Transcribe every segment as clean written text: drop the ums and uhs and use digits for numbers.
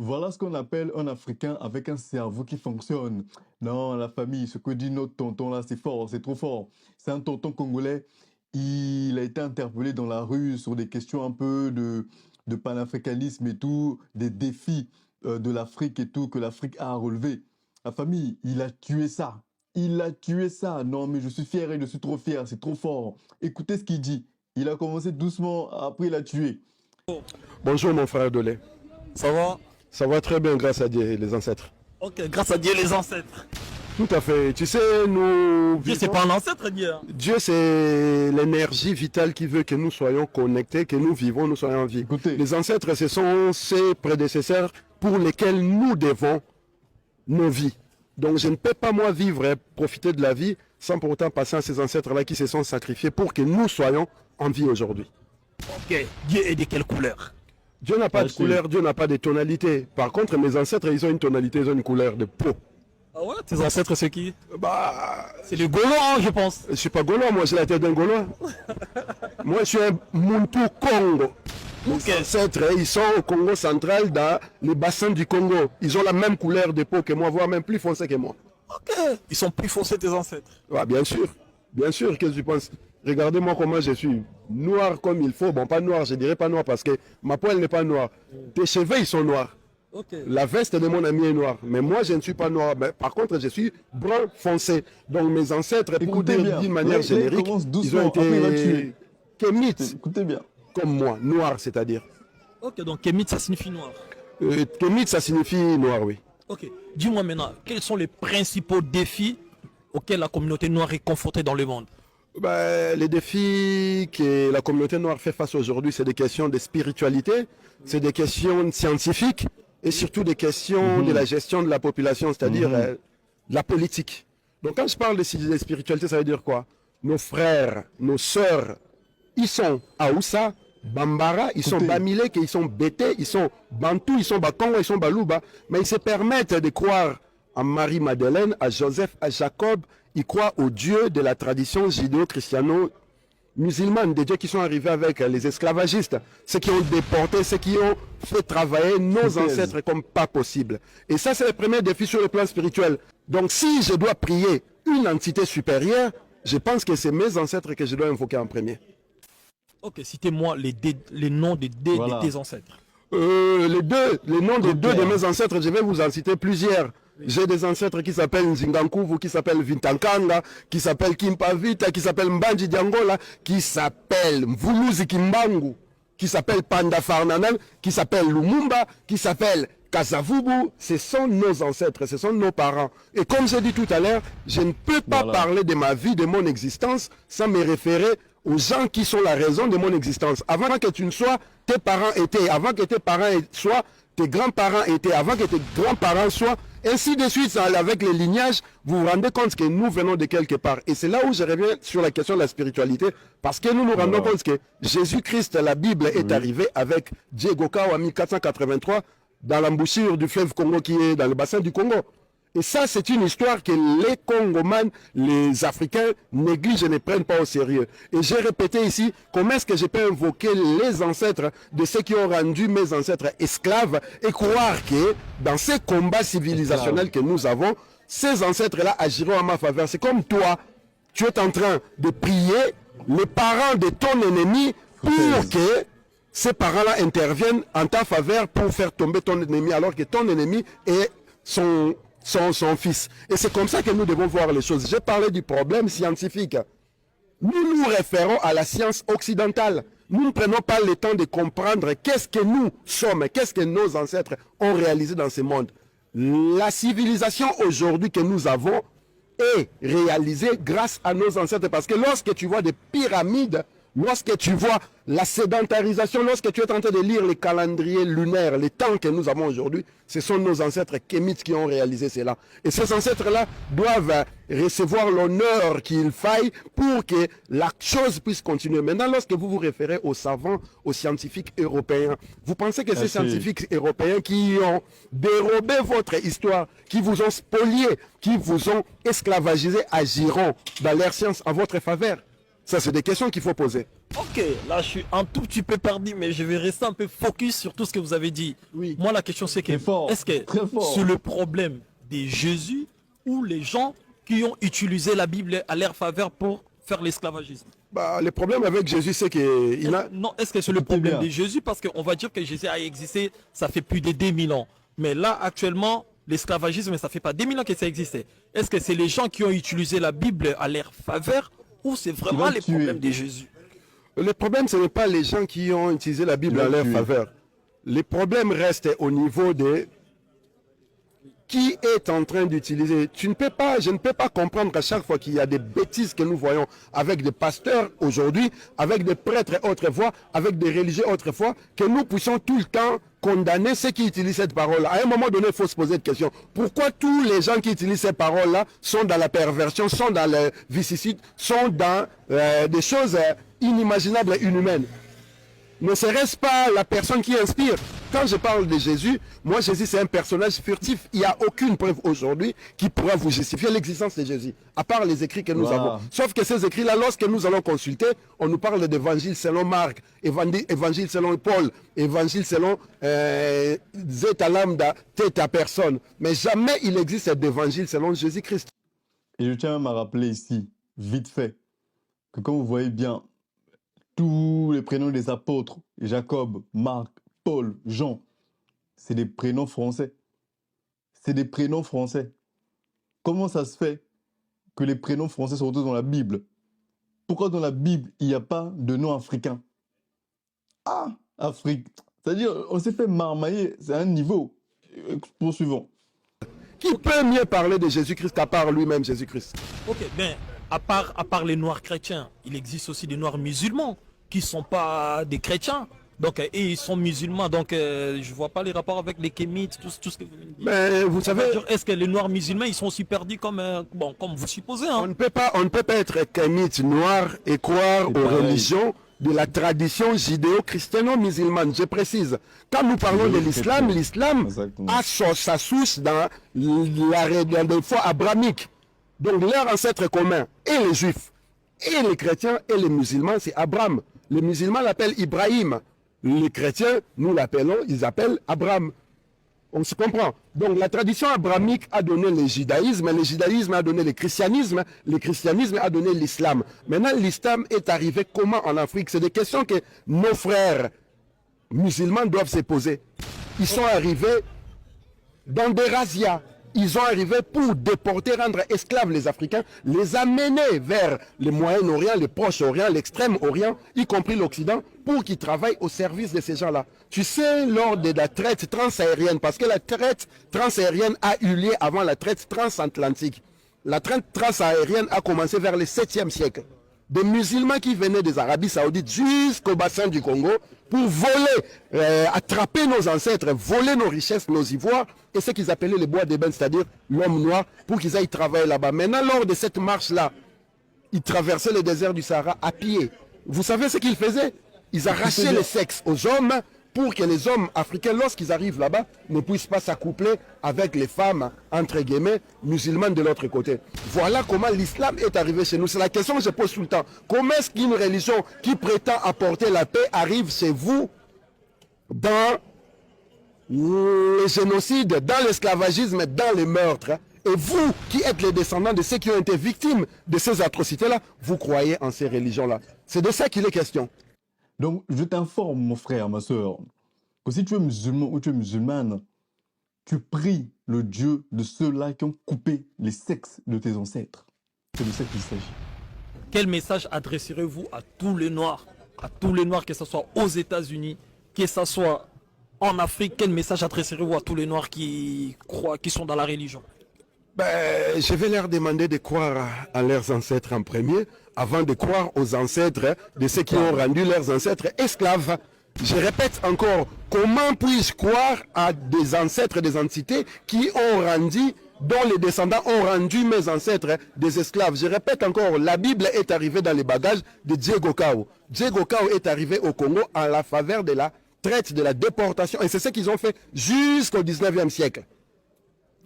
Voilà ce qu'on appelle un Africain avec un cerveau qui fonctionne. Non, la famille, ce que dit notre tonton là, c'est fort, c'est trop fort. C'est un tonton congolais. Il a été interpellé dans la rue sur des questions un peu de panafricanisme et tout, des défis de l'Afrique et tout, que l'Afrique a à relever. La famille, il a tué ça. Il a tué ça. Non, mais je suis fier et je suis trop fier, c'est trop fort. Écoutez ce qu'il dit. Il a commencé doucement, après il a tué. Bonjour mon frère Dolé. Ça va? Ça va très bien grâce à Dieu et les ancêtres. Ok, grâce à Dieu les ancêtres. Tout à fait. Tu sais, nous... Dieu, c'est pas un ancêtre, Dieu. Hein. Dieu, c'est l'énergie vitale qui veut que nous soyons connectés, que nous vivons, nous soyons en vie. Écoutez. Les ancêtres, ce sont ces prédécesseurs pour lesquels nous devons nos vies. Donc je ne peux pas moi vivre et profiter de la vie sans pour autant passer à ces ancêtres-là qui se sont sacrifiés pour que nous soyons en vie aujourd'hui. Ok, Dieu est de quelle couleur? Dieu n'a pas de couleur, Dieu n'a pas de tonalité. Par contre, mes ancêtres, ils ont une tonalité, ils ont une couleur de peau. Ah ouais? Tes ancêtres, c'est qui? Bah, c'est les Gaulois, hein, je pense. Je suis pas Gaulois, moi j'ai la tête d'un Gaulois. Moi je suis un Muntu Congo. Mes ancêtres, ils sont au Congo central, dans les bassins du Congo. Ils ont la même couleur de peau que moi, voire même plus foncé que moi. Ok, ils sont plus foncés tes ancêtres. Ouais, bien sûr, qu'est-ce que tu penses? Regardez-moi comment je suis, noir comme il faut. Bon, pas noir, je dirais pas noir parce que ma peau elle n'est pas noire. Tes cheveux ils sont noirs. Okay. La veste de mon ami est noire, mais moi je ne suis pas noir. Mais, par contre, je suis brun foncé. Donc mes ancêtres, pour dire d'une manière générique, ils ont été kémites. Écoutez bien. Comme moi, noir c'est-à-dire. Ok, donc kémite ça signifie noir. Kémite ça signifie noir, oui. Ok, dis-moi maintenant, quels sont les principaux défis auxquels la communauté noire est confrontée dans le monde? Ben, les défis que la communauté noire fait face aujourd'hui, c'est des questions de spiritualité, c'est des questions scientifiques et surtout des questions de la gestion de la population, c'est-à-dire la politique. Donc quand je parle de spiritualité, ça veut dire quoi? Nos frères, nos sœurs, ils sont Aoussa, Bambara, ils sont Bamileke, ils sont Bété, ils sont Bantou, ils sont Bakongo, ils sont Balouba, mais ils se permettent de croire à Marie-Madeleine, à Joseph, à Jacob. Ils croient aux dieux de la tradition judéo-christiano-musulmane, des dieux qui sont arrivés avec les esclavagistes, ceux qui ont déporté, ceux qui ont fait travailler nos ancêtres comme pas possible. Et ça, c'est le premier défi sur le plan spirituel. Donc si je dois prier une entité supérieure, je pense que c'est mes ancêtres que je dois invoquer en premier. Ok, citez-moi les noms de tes ancêtres. Les noms des deux de mes ancêtres, je vais vous en citer plusieurs. J'ai des ancêtres qui s'appellent Nzingankuvu, qui s'appellent Vintankanga, qui s'appellent Kimpavita, qui s'appellent Mbanji Diangola, qui s'appellent Mvuluzi Kimbangu, qui s'appellent Panda Farnanan, qui s'appellent Lumumba, qui s'appellent Kasavubu. Ce sont nos ancêtres, ce sont nos parents. Et comme j'ai dit tout à l'heure, je ne peux pas parler de ma vie, de mon existence, sans me référer aux gens qui sont la raison de mon existence. Avant que tu ne sois, tes parents étaient. Avant que tes parents soient, tes grands-parents étaient. Avant que tes grands-parents soient, ainsi de suite, avec les lignages, vous vous rendez compte que nous venons de quelque part. Et c'est là où je reviens sur la question de la spiritualité, parce que nous nous rendons compte que Jésus-Christ, la Bible, est arrivée avec Diego Cao en 1483 dans l'embouchure du fleuve Congo qui est dans le bassin du Congo. Et ça, c'est une histoire que les Congomans, les Africains négligent et ne prennent pas au sérieux. Et j'ai répété ici, comment est-ce que je peux invoquer les ancêtres de ceux qui ont rendu mes ancêtres esclaves et croire que dans ces combats civilisationnels que nous avons, ces ancêtres-là agiront en ma faveur. C'est comme toi, tu es en train de prier les parents de ton ennemi pour que ces parents-là interviennent en ta faveur pour faire tomber ton ennemi, alors que ton ennemi est son fils. Et c'est comme ça que nous devons voir les choses. J'ai parlé du problème scientifique. Nous nous référons à la science occidentale. Nous ne prenons pas le temps de comprendre qu'est-ce que nous sommes, qu'est-ce que nos ancêtres ont réalisé dans ce monde. La civilisation aujourd'hui que nous avons est réalisée grâce à nos ancêtres. Parce que lorsque tu vois des pyramides, lorsque tu vois la sédentarisation, lorsque tu es en train de lire les calendriers lunaires, les temps que nous avons aujourd'hui, ce sont nos ancêtres kémites qui ont réalisé cela. Et ces ancêtres-là doivent recevoir l'honneur qu'il faille pour que la chose puisse continuer. Maintenant, lorsque vous vous référez aux savants, aux scientifiques européens, vous pensez que ces scientifiques européens qui ont dérobé votre histoire, qui vous ont spolié, qui vous ont esclavagisé, agiront dans leur science en votre faveur? Ça, c'est des questions qu'il faut poser. Ok, là je suis un tout petit peu perdu, mais je vais rester un peu focus sur tout ce que vous avez dit. Oui. Moi, la question c'est que, Très fort, est-ce que très fort. c'est le problème des Jésus ou les gens qui ont utilisé la Bible à leur faveur pour faire l'esclavagisme? Bah, le problème avec Jésus, c'est qu'il a... Non, est-ce que c'est le Écoutez problème bien. de Jésus? Parce qu'on va dire que Jésus a existé, ça fait plus de 2000 ans. Mais là, actuellement, l'esclavagisme, ça fait pas 2000 ans que ça existait. Est-ce que c'est les gens qui ont utilisé la Bible à leur faveur ou c'est vraiment va les tuer. problèmes de Jésus? Le problème, ce n'est pas les gens qui ont utilisé la Bible Il va à leur tuer. faveur. Les problèmes restent au niveau de qui est en train d'utiliser. Je ne peux pas comprendre qu'à chaque fois qu'il y a des bêtises que nous voyons avec des pasteurs aujourd'hui, avec des prêtres autrefois, avec des religieux autrefois, que nous puissions tout le temps condamner ceux qui utilisent cette parole-là. À un moment donné, il faut se poser cette question. Pourquoi tous les gens qui utilisent ces paroles-là sont dans la perversion, sont dans le vicissitude, sont dans des choses inimaginables et inhumaines? Ne serait-ce pas la personne qui inspire? Quand je parle de Jésus, moi Jésus c'est un personnage furtif. Il n'y a aucune preuve aujourd'hui qui pourra vous justifier l'existence de Jésus, à part les écrits que nous Wow. avons. Sauf que ces écrits-là, lorsque nous allons consulter, on nous parle d'évangile selon Marc, évangile selon Paul, évangile selon Zeta Lambda, Theta personne. Mais jamais il existe d'évangile selon Jésus-Christ. Et je tiens même à rappeler ici, vite fait, que quand vous voyez bien tous les prénoms des apôtres, Jacob, Marc, Paul, Jean, c'est des prénoms français. C'est des prénoms français. Comment ça se fait que les prénoms français sont retrouvés dans la Bible? Pourquoi dans la Bible, il n'y a pas de nom africain? Ah, Afrique. C'est-à-dire, on s'est fait marmailler, c'est un niveau. Poursuivons. Qui peut mieux parler de Jésus-Christ qu'à part lui-même Jésus-Christ? Ok, ben, à part les noirs chrétiens, il existe aussi des noirs musulmans qui ne sont pas des chrétiens. Donc, et ils sont musulmans, donc je ne vois pas les rapports avec les kémites, tout ce que vous venez de dire. Mais vous savez, Est-ce que les noirs musulmans, ils sont aussi perdus comme, comme vous supposez, hein? on ne peut pas être kémite noir et croire C'est aux pareil. religions de la tradition judéo-christiano-musulmane. Je précise, quand nous parlons de l'islam, l'islam Exactement. a sa source dans la foi abrahamique. Donc leur ancêtre commun, et les juifs, et les chrétiens, et les musulmans, c'est Abraham. Les musulmans l'appellent Ibrahim. Les chrétiens, nous l'appelons, ils appellent Abraham. On se comprend. Donc la tradition abrahamique a donné le judaïsme a donné le christianisme a donné l'islam. Maintenant, l'islam est arrivé comment en Afrique? C'est des questions que nos frères musulmans doivent se poser. Ils sont arrivés dans des razzias. Ils sont arrivés pour déporter, rendre esclaves les Africains, les amener vers le Moyen-Orient, le Proche-Orient, l'Extrême-Orient, y compris l'Occident, pour qu'ils travaillent au service de ces gens-là. Tu sais, lors de la traite transaérienne, parce que la traite transaérienne a eu lieu avant la traite transatlantique. La traite transaérienne a commencé vers le 7e siècle. Des musulmans qui venaient des Arabies Saoudites jusqu'au bassin du Congo pour voler, attraper nos ancêtres, voler nos richesses, nos ivoires, et ce qu'ils appelaient les bois d'ébène, c'est-à-dire l'homme noir, pour qu'ils aillent travailler là-bas. Maintenant, lors de cette marche-là, ils traversaient le désert du Sahara à pied. Vous savez ce qu'ils faisaient? Ils arrachaient le sexe aux hommes pour que les hommes africains, lorsqu'ils arrivent là-bas, ne puissent pas s'accoupler avec les femmes, entre guillemets, musulmanes de l'autre côté. Voilà comment l'islam est arrivé chez nous. C'est la question que je pose tout le temps. Comment est-ce qu'une religion qui prétend apporter la paix arrive chez vous dans le génocide, dans l'esclavagisme, dans les meurtres? Et vous, qui êtes les descendants de ceux qui ont été victimes de ces atrocités-là, vous croyez en ces religions-là. C'est de ça qu'il est question. Donc, je t'informe, mon frère, ma soeur, que si tu es musulman ou tu es musulmane, tu pries le Dieu de ceux-là qui ont coupé les sexes de tes ancêtres. C'est de ça qu'il s'agit. Quel message adresserez-vous à tous les Noirs, que ce soit aux États-Unis, que ce soit en Afrique? Quel message adresserez-vous à tous les Noirs qui croient, qui sont dans la religion? Je vais leur demander de croire à leurs ancêtres en premier, avant de croire aux ancêtres de ceux qui ont rendu leurs ancêtres esclaves. Je répète encore, comment puis-je croire à des ancêtres des entités qui ont rendu, dont les descendants ont rendu mes ancêtres des esclaves? Je répète encore, la Bible est arrivée dans les bagages de Diego Cao. Diego Cao est arrivé au Congo à la faveur de la traite, de la déportation, et c'est ce qu'ils ont fait jusqu'au 19e siècle.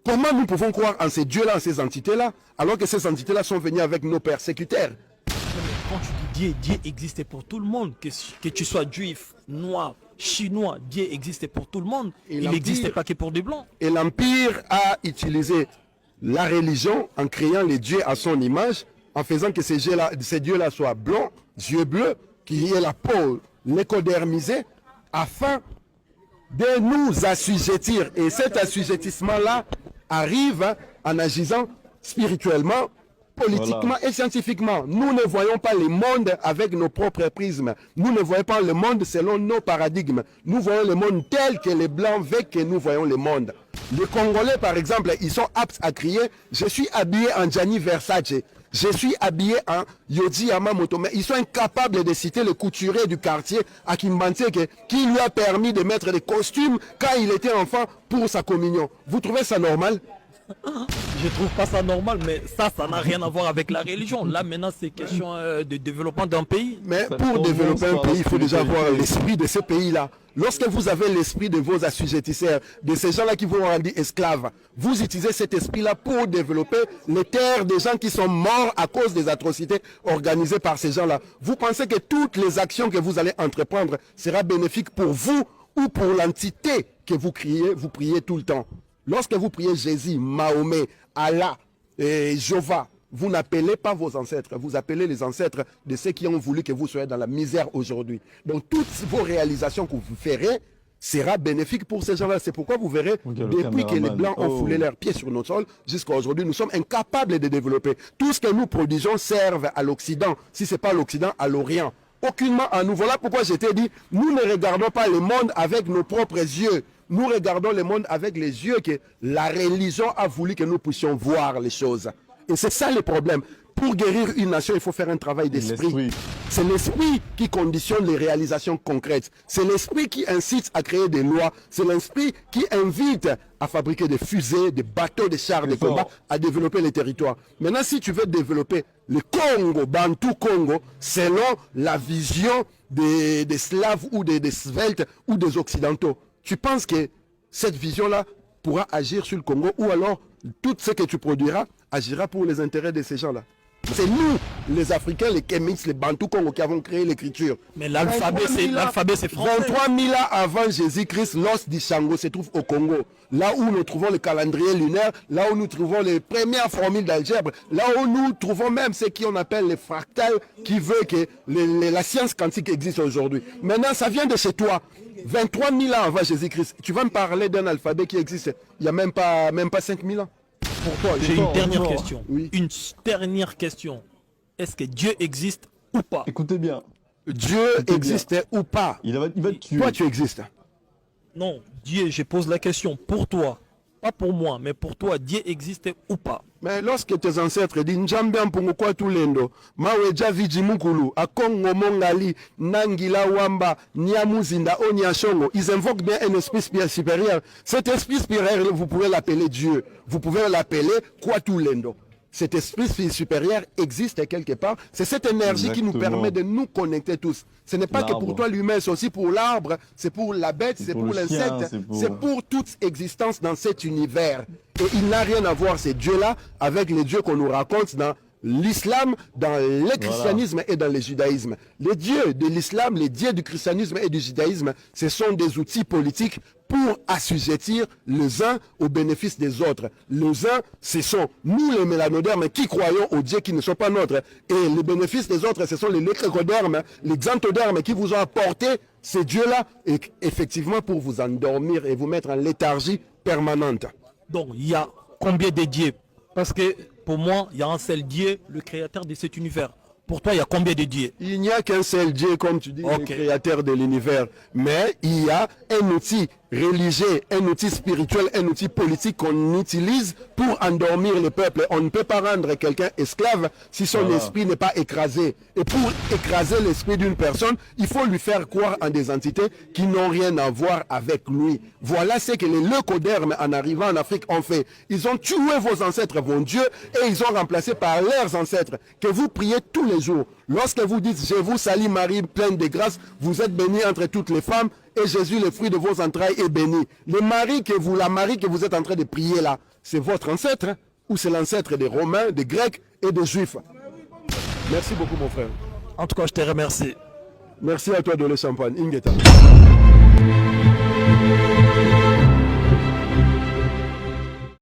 Comment nous pouvons croire en ces dieux-là, en ces entités-là, alors que ces entités-là sont venues avec nos persécuteurs? quand tu dis Dieu existait pour tout le monde. Que tu sois juif, noir, chinois, Dieu existait pour tout le monde. Il n'existait pas que pour des blancs. Et l'Empire a utilisé la religion en créant les dieux à son image, en faisant que ces dieux-là soient blancs, yeux bleus, qui aient la peau l'écodermisée, afin de nous assujettir. Et cet assujettissement-là arrive en agissant spirituellement, politiquement et scientifiquement. Nous ne voyons pas le monde avec nos propres prismes. Nous ne voyons pas le monde selon nos paradigmes. Nous voyons le monde tel que les Blancs veulent que nous voyons le monde. Les Congolais, par exemple, ils sont aptes à crier « Je suis habillé en Gianni Versace ». Je suis habillé en Yohji Yamamoto, mais ils sont incapables de citer le couturier du quartier à Kimbantseke qui lui a permis de mettre des costumes quand il était enfant pour sa communion. Vous trouvez ça normal? Je trouve pas ça normal, mais ça n'a rien à voir avec la religion. Là, maintenant, c'est question de développement d'un pays. Mais pour développer un pays, il faut déjà avoir l'esprit de ce pays-là. Lorsque vous avez l'esprit de vos assujettisseurs, de ces gens-là qui vous ont rendu esclaves, vous utilisez cet esprit-là pour développer les terres des gens qui sont morts à cause des atrocités organisées par ces gens-là. Vous pensez que toutes les actions que vous allez entreprendre sera bénéfique pour vous ou pour l'entité que vous priez tout le temps. Lorsque vous priez Jésus, Mahomet, Allah et Jéhovah, vous n'appelez pas vos ancêtres, vous appelez les ancêtres de ceux qui ont voulu que vous soyez dans la misère aujourd'hui. Donc toutes vos réalisations que vous ferez sera bénéfique pour ces gens-là. C'est pourquoi vous verrez, depuis que les Blancs ont foulé leurs pieds sur notre sol, jusqu'à aujourd'hui, nous sommes incapables de développer. Tout ce que nous produisons serve à l'Occident, si ce n'est pas l'Occident, à l'Orient. Aucunement à nous. Voilà pourquoi je t'ai dit, nous ne regardons pas le monde avec nos propres yeux. Nous regardons le monde avec les yeux que la religion a voulu que nous puissions voir les choses. Et c'est ça le problème. Pour guérir une nation, il faut faire un travail d'esprit. C'est l'esprit qui conditionne les réalisations concrètes. C'est l'esprit qui incite à créer des lois. C'est l'esprit qui invite à fabriquer des fusées, des bateaux, des chars de combat, à développer les territoires. Maintenant, si tu veux développer le Congo, Bantou Congo, selon la vision des Slaves ou des Sveltes ou des Occidentaux, tu penses que cette vision-là pourra agir sur le Congo ou alors tout ce que tu produiras agira pour les intérêts de ces gens-là? C'est nous, les Africains, les Kémix, les Bantous Congo qui avons créé l'écriture. Mais l'alphabet, c'est français. 23 000 ans avant Jésus-Christ, l'os d'Ishango se trouve au Congo. Là où nous trouvons le calendrier lunaire, là où nous trouvons les premières formules d'algèbre, là où nous trouvons même ce qu'on appelle les fractales qui veut que la science quantique existe aujourd'hui. Maintenant, ça vient de chez toi. 23 000 ans avant Jésus-Christ. Tu vas me parler d'un alphabet qui existe il n'y a même pas 5 000 ans. Pour toi, j'ai une dernière question. Oui. Une dernière question. Est-ce que Dieu existe ou pas? Écoutez bien. Dieu existe ou pas? Il va te tuer. Toi, tu existes. Non, Dieu, je pose la question pour toi. Pas pour moi, mais pour toi, Dieu existe ou pas? Mais lorsque tes ancêtres disent Njambe Mpungukwa Tulendo, Maweja Vijimukulu, Akongo Mongali, Nangila Wamba, Nyamuzinda, Onyashongo, ils invoquent bien un esprit supérieur. Cet esprit supérieur, vous pouvez l'appeler Dieu. Vous pouvez l'appeler Kwatulendo. Cet esprit supérieur existe quelque part. C'est cette énergie qui nous permet de nous connecter tous. Ce n'est pas que pour toi l'humain, c'est aussi pour l'arbre, c'est pour la bête, c'est pour l'insecte, c'est pour toute existence dans cet univers. Et il n'a rien à voir, ces dieux-là, avec les dieux qu'on nous raconte dans l'islam, dans le christianisme et dans le judaïsme. Les dieux de l'islam, les dieux du christianisme et du judaïsme, ce sont des outils politiques pour assujettir les uns au bénéfice des autres. Les uns, ce sont nous les mélanodermes qui croyons aux dieux qui ne sont pas nôtres. Et les bénéfices des autres, ce sont les lécricodermes, les xanthodermes qui vous ont apporté ces dieux-là, et effectivement pour vous endormir et vous mettre en léthargie permanente. Donc, il y a combien de dieux? Parce que pour moi, il y a un seul Dieu, le créateur de cet univers. Pour toi, il y a combien de dieux? Il n'y a qu'un seul Dieu, comme tu dis, le créateur de l'univers. Mais il y a un outil religieux, un outil spirituel, un outil politique qu'on utilise pour endormir le peuple. On ne peut pas rendre quelqu'un esclave si son esprit n'est pas écrasé. Et pour écraser l'esprit d'une personne, il faut lui faire croire en des entités qui n'ont rien à voir avec lui. Voilà ce que les leucodermes, en arrivant en Afrique, ont fait. Ils ont tué vos ancêtres, vos dieux, et ils ont remplacé par leurs ancêtres, que vous priez tous les jours. Lorsque vous dites « Je vous salue Marie, pleine de grâce, vous êtes bénie entre toutes les femmes, et Jésus, le fruit de vos entrailles, est béni. » La Marie que vous êtes en train de prier là, c'est votre ancêtre, hein, ou c'est l'ancêtre des Romains, des Grecs et des Juifs? Merci beaucoup, mon frère. En tout cas, je te remercie. Merci à toi de le champagne. Ingeta.